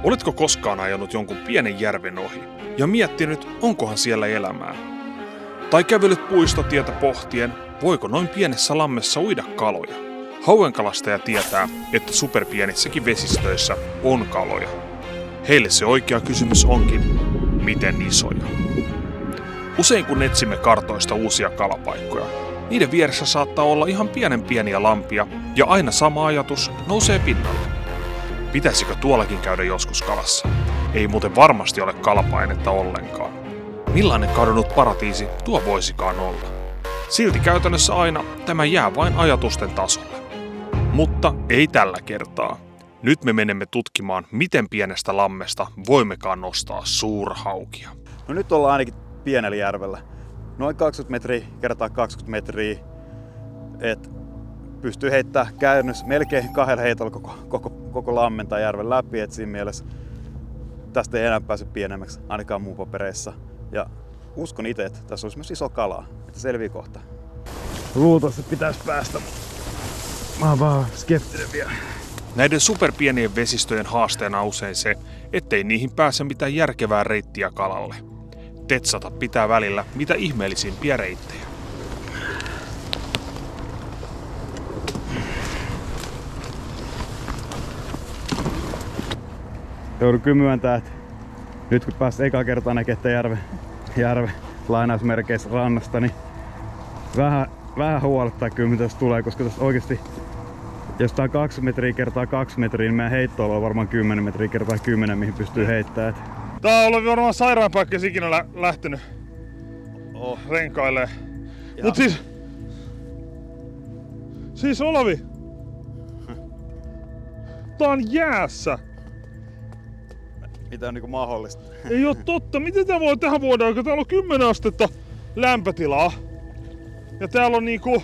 Oletko koskaan ajanut jonkun pienen järven ohi ja miettinyt, onkohan siellä elämää? Tai kävellyt puistotietä pohtien, voiko noin pienessä lammessa uida kaloja? Hauenkalastaja tietää, että superpienissäkin vesistöissä on kaloja. Heille se oikea kysymys onkin, miten isoja? Usein kun etsimme kartoista uusia kalapaikkoja, niiden vieressä saattaa olla ihan pieniä lampia ja aina sama ajatus nousee pinnalle. Pitäisikö tuollakin käydä joskus kalassa? Ei muuten varmasti ole kalapainetta ollenkaan. Millainen kadonnut paratiisi tuo voisikaan olla? Silti käytännössä aina tämä jää vain ajatusten tasolle. Mutta ei tällä kertaa. Nyt me menemme tutkimaan, miten pienestä lammesta voimmekaan nostaa suurhaukia. No nyt ollaan ainakin pienellä järvellä. Noin 20 metriä kertaa 20 metriä. Et pystyy heittämään käynnössä melkein 2 heitolla koko lammen tai järven läpi. Et siinä mielessä tästä ei enää pääse pienemmäksi, ainakaan muun papereissa. Ja uskon itse, että tässä olisi myös iso kalaa, että selvii kohta. Luultavasti pitäisi päästä. Mä oon vaan skeptinen vielä. Näiden superpienien vesistöjen haasteena on usein se, ettei niihin pääse mitään järkevää reittiä kalalle. Tetsata pitää välillä mitä ihmeellisimpiä reittejä. Joudun kyllä myöntämään, että nyt kun pääsit ekaa kertaa näkemään järven lainausmerkeissä rannasta, niin vähän huolettaa kyllä mitä tässä tulee, koska tässä oikeasti, jos tää on 2 metriä kertaa 2 metriä, niin meidän heitto on varmaan 10 metriä kertaa 10, mihin pystyy heittämään. Tää on ollut varmaan sairaanpaikka, jos ikinä lähtenyt renkailemaan. Mut siis Olavi, tää on jäässä. Mitä on niinku mahdollista? Ei oo totta. Miten tää voi tähän vuoden aikaan? Täällä on 10 astetta lämpötilaa. Ja täällä on niinku...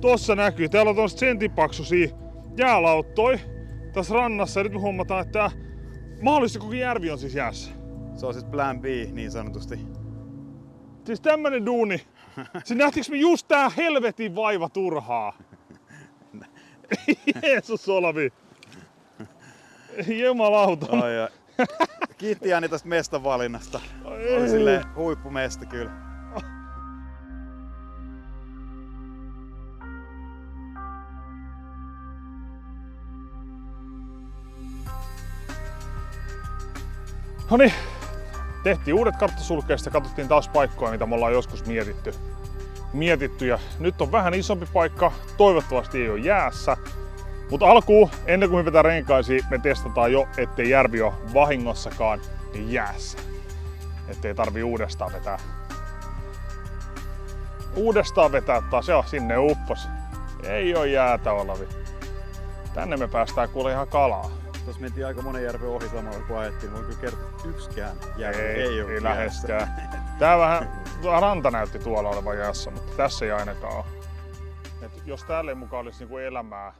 Tossa näkyy. Täällä on tommoset sentipaksuisia jäälauttoi tässä rannassa. Ja nyt me huomataan, että tää mahdollisesti koko järvi on siis jäässä. Se on siis plan B niin sanotusti. Siis tämmönen duuni. Siis nähtiinkö me just tää helvetin vaiva turhaa? Jeesus Olavi. Jumalauta. Ai. Kiitti Jani tästä mestan valinnasta. Oli silleen huippumesta kyllä. Noniin, tehtiin uudet karttasulkeista ja katsottiin taas paikkoja, mitä me ollaan joskus mietitty. Ja nyt on vähän isompi paikka, toivottavasti ei ole jäässä. Mutta alkuun, ennen kuin me vetää renkaisiin, me testataan jo, ettei järvi ole vahingossakaan jäässä. Ettei tarvii uudestaan vetää taas. Joo, sinne uppos. Ei oo jäätä, Olavi. Tänne me päästään kuule ihan kalaa. Tuossa mentiin aika monen järven ohi samalla kun ajettiin. Voin kyllä kertoa, että yksikään järvi ei ole läheskään. Tää ranta näytti tuolla olevan jäässä, mutta tässä ei ainakaan ole. Et jos täällä mukaan olisi niinku elämää.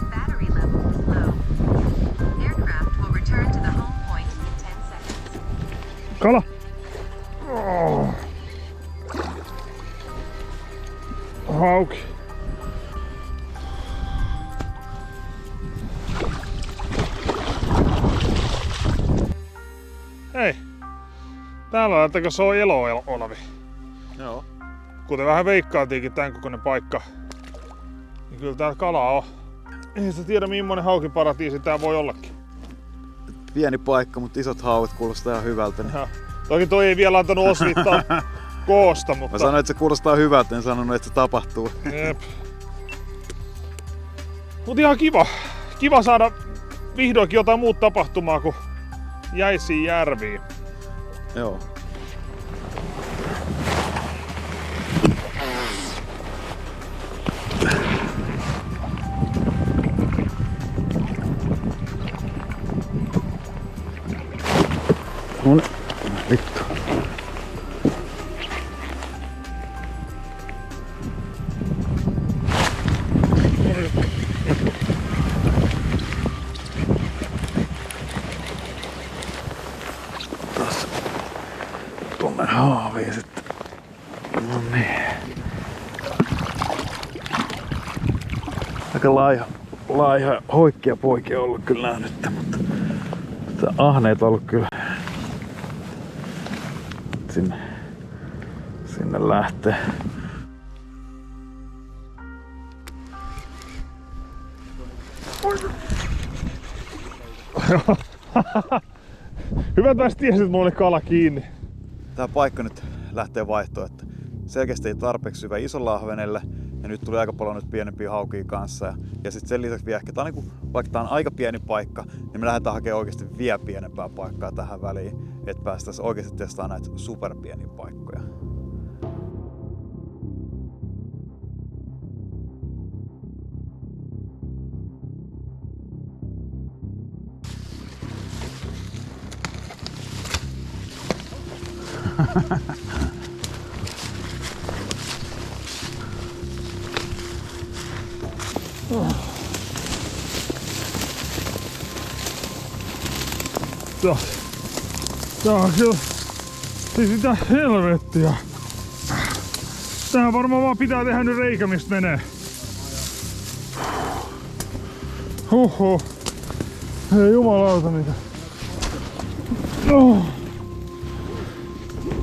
Battery level is low. Aircraft will return to the home point in 10 seconds. Kala! Hauki. Hei! Täällä näyttääkö se on elo, Olavi? Joo. Kuten vähän veikkaatiinkin tän kokoinen paikka, niin kyllä täällä kalaa on. Ei sitä tiedä millainen haukiparatiisi tää voi ollakin. Pieni paikka, mutta isot hauet kuulostaa ihan hyvältä. Niin. Toki toi ei vielä antanut osviittaa koosta, mutta... Mä sanoin, että se kuulostaa hyvältä, en sanonut, että se tapahtuu. Jep. Mut ihan kiva. Kiva saada vihdoinkin jotain muuta tapahtumaa kuin jäisiin järviin. Joo. Vittu. No niin. Aika laiha hoikkia poikia on ollut kyllä nähnyt, mutta ahneet on ollut kyllä. Sinne lähtee. Hyvä taas tiesit, että mulla oli kala kiinni. Tää paikka nyt lähtee vaihtoon, että selkeästi ei tarpeeksi hyvä isolla ahvenelle ja nyt tuli aika paljon nyt pienempiä haukia kanssa. Ja sitten sen lisäksi vielä ehkä tää on niinku, vaikka tää on aika pieni paikka, niin me lähdetään hakemaan oikeasti vielä pienempää paikkaa tähän väliin, että päästäisiin oikeasti testaamaan näitä superpieniä paikkoja. Tää on kyllä sitä helvettiä. Tähän varmaan vaan pitää tehdä nyt reikä, mistä menee. Huhhuh. Ei jumalauta mitä.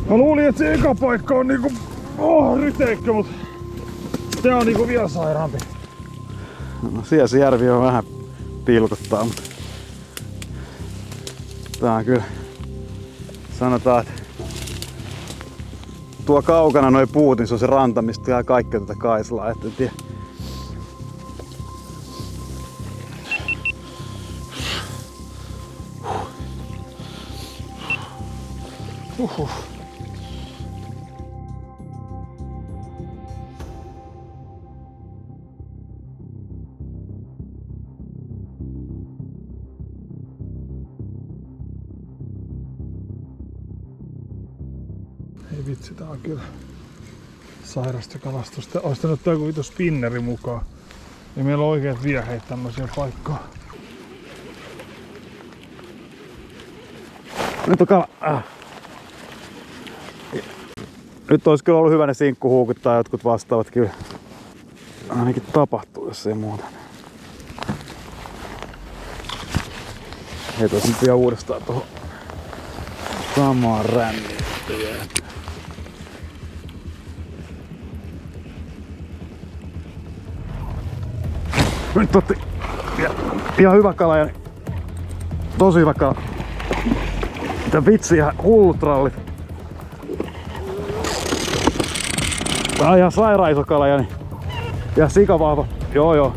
Mä luulin, että se eka paikka on niinku ryteikkö, mut tää on niinku vielä sairaampi. No siellä se järvi on vähän pilkottaa, mutta tää on kyllä, sanotaan, että tuo kaukana noi puut, niin se on se ranta, mistä tulee kaikkea tätä Kaislaa, et en tiedä. Ei vitsi, tää on kyllä sairasta kalastusta. Ois tänne ottaa joku vitu spinneri mukaan. Ja meillä on oikeet vieheitä tämmösiä paikkoja. Nyt on kala. Nyt olisi kyllä ollut hyvä ne sinkkuhuukut tai jotkut vastaavat kyllä. Ainakin tapahtuu, jos ei muuta. Heitä nyt vielä uudestaan tuohon samaan ränniin. Nyt otti ihan hyvä kala ja tosi hyvä kala. Mitä vitsi, ihan hullut rallit. Tää on ihan sairaan iso kala ja ihan sikavahva. Joo.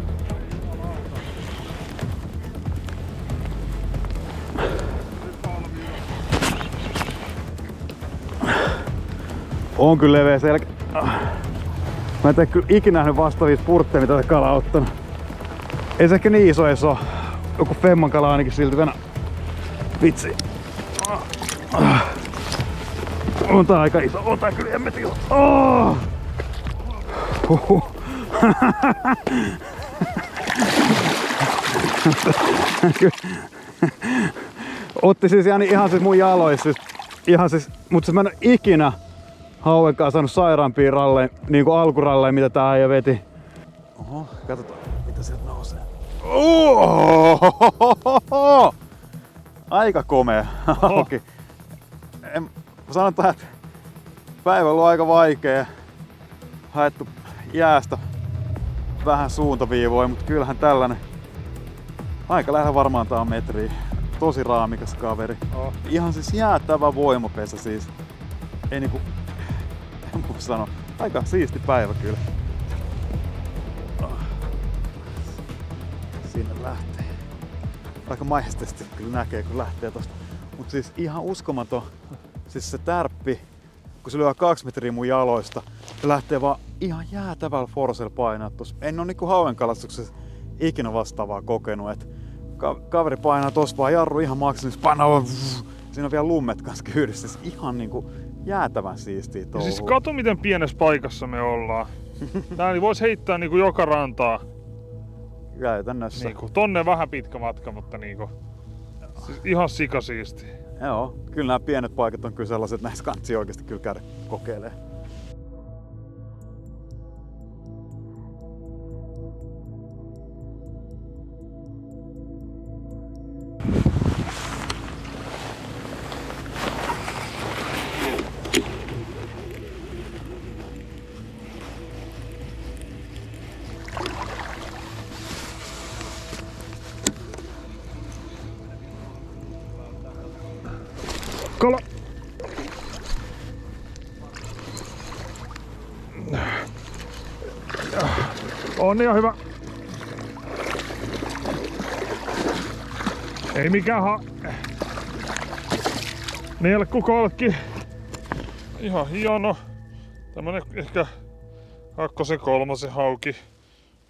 On kyllä leveä selkä. Mä en tee kyllä ikinä nähnyt vastaavia spurtteja, mitä tätä kalaa on ottanut. Ei se ehkä niin iso edes oo. Joku femman kala ainakin silti venä. Vitsi. On tää aika iso. On tää kyllä hemmetin iso. Otti siis ihan siis mun jaloissa. Ihan siis, mut siis mä en oo ikinä hauenkaan saanut sairaampia ralleja, niinku alkuralleja, mitä tää äijä veti. Oho, katsotaan mitä sieltä nousee. Aika komea hauki. Sanotaan, että päivä on ollut aika vaikea. Haettu jäästä vähän suuntaviivoja, mutta kyllähän tällainen aika lähellä varmaan tää on metriä. Tosi raamikas kaveri. Ihan siis jäätävä voimapesä siis. Ei niinku, en voi sanoa, aika siisti päivä kyllä. Sinne lähtee. Aika majestuisesti kyllä näkee kun lähtee tosta. Mut siis ihan uskomaton. Siis se tärppi, kun se lyö 2 metriä mun jaloista, se lähtee vaan ihan jäätävällä forsella painaa tossa. En oo niinku hauenkalastuksessa ikinä vastaavaa kokenut, et kaveri painaa tossa vaan jarru ihan maksimissa, painaa vaan. Siinä on vielä lummet kanssa kyydissä. Siis ihan niinku jäätävän siistiä touhua. Siis kato miten pienessä paikassa me ollaan. Tää vois heittää niinku joka rantaa. Käytännössä. Niinku, tonne vähän pitkä matka, mutta niinku, siis ihan sikasiisti. Joo, kyllä nämä pienet paikat on kyllä sellaiset, että näissä kannattaa oikeasti kyllä käydä kokeilemaan. Kala! On ihan hyvä. Ei mikään Nelkkukolkki. Ihan hieno. Tämmönen ehkä 2. 3. hauki.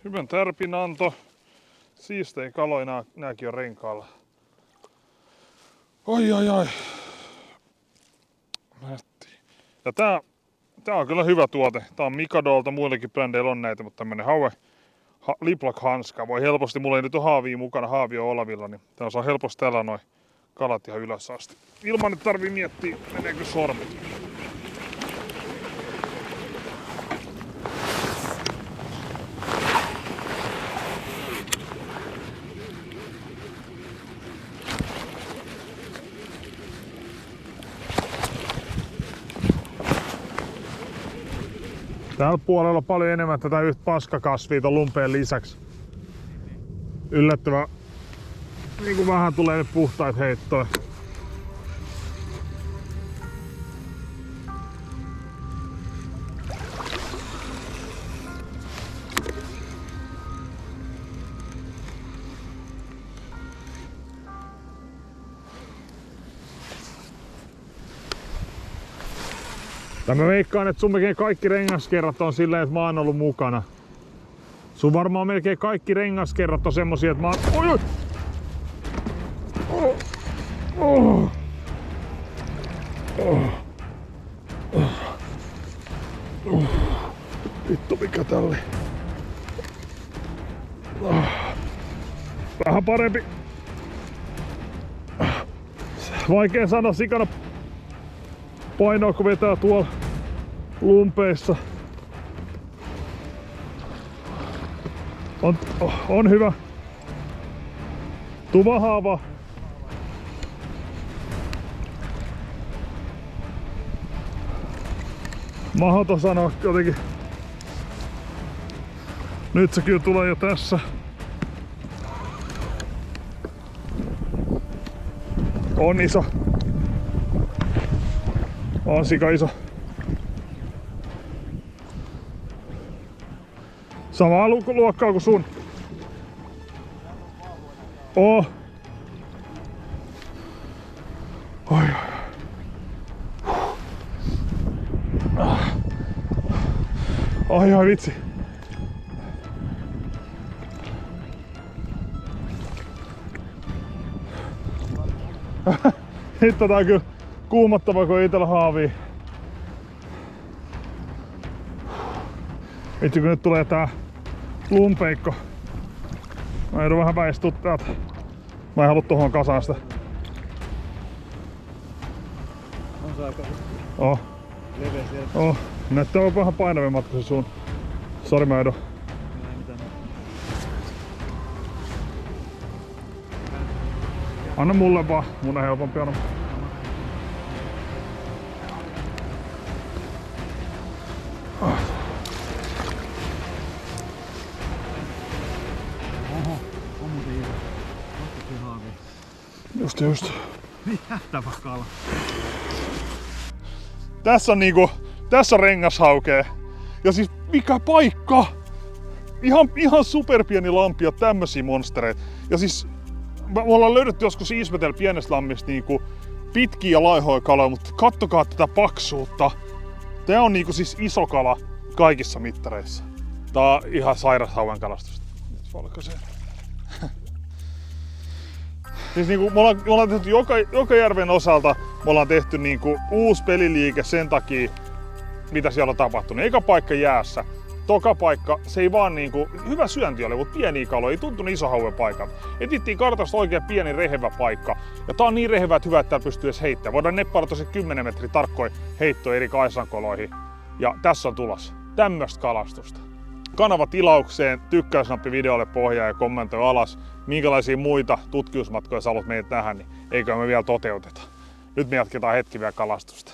Hyvän tärpinanto. Siistei kaloja, nääkin on renkaalla. Oi. Nätti. Ja tää on kyllä hyvä tuote. Tää on Mikadolta, muillekin brändeillä on näitä, mutta tämmönen Liplak-hanska. Voi helposti, mulla ei nyt ole haavia mukana, haavi on Olavilla, niin tää saa helposti tällä noin kalat ihan ylös asti. Ilman, että tarvii miettiä, meneekö sormet. Täällä puolella on paljon enemmän tätä yhtä paskakasvia ton lumpeen lisäksi. Yllättävän niinku vähän tulee nyt puhtaita heittoja. Ja mä veikkaan, että sun melkein kaikki rengaskerrat on silleen, että mä oon ollut mukana. Sun varmaan melkein kaikki rengaskerrat on semmosia, että mä oon... Vittu mikä tälli. Vähän parempi. Vaikea sanoa sikana painoa, kun vetää tuolla lumpeissa. On hyvä. Tuva haava. Mahdoton sanoa jotenkin. Nyt se kyllä tulee jo tässä. On iso. On sika iso. Samaa luokkaa kuin sun. Oo. Ai vitsi. Hitto, tää on kyllä kuumottava, kun ei itsellä haavia. Vitsi, kun nyt tulee tää lumpeikko. Mä joudun vähän väistyä täältä. Mä en halua tohon kasaan sitä. On se aika leveä siellä. Näyttää on vähän painavin matka se sun. Sori, mä joudun. Anna mulle vaan, mun on helpompi anna. Oho, on muuten iso. Just. Jättävä kala. Tässä on rengashaukea. Ja siis mikä paikka! Ihan superpieni lampi ja tämmösiä monstereita. Ja siis me ollaan löydetty joskus Iismetellä pienestä lammista niinku pitkiä ja laihoja kaloja, mutta kattokaa tätä paksuutta. Tää on niinku siis iso kala kaikissa mittareissa. Tää on ihan sairas hauenkalastus. Siis niinku me ollaan tehty joka järven osalta me ollaan tehty niinku uusi peliliike sen takia, mitä siellä on tapahtunut. Eka paikka jäässä, toka paikka, se ei vaan niinku, hyvä syönti oli, mutta pieniä kaloja, ei tuntunut iso hauen paikalta. Etittiin kartasta oikein pieni rehevä paikka. Ja tää on niin rehevä, että hyvä, että täällä pystyy edes heittämään. Voidaan neppailla tosi 10 metrin tarkkoja heittoja eri kaisankoloihin. Ja tässä on tulossa tämmöstä kalastusta. Kanava tilaukseen, tykkäysnappi videolle pohjaa ja kommentoi alas, minkälaisia muita tutkimusmatkoja sä haluat meitä tähän, niin eikö me vielä toteuteta. Nyt me jatketaan hetki vielä kalastusta.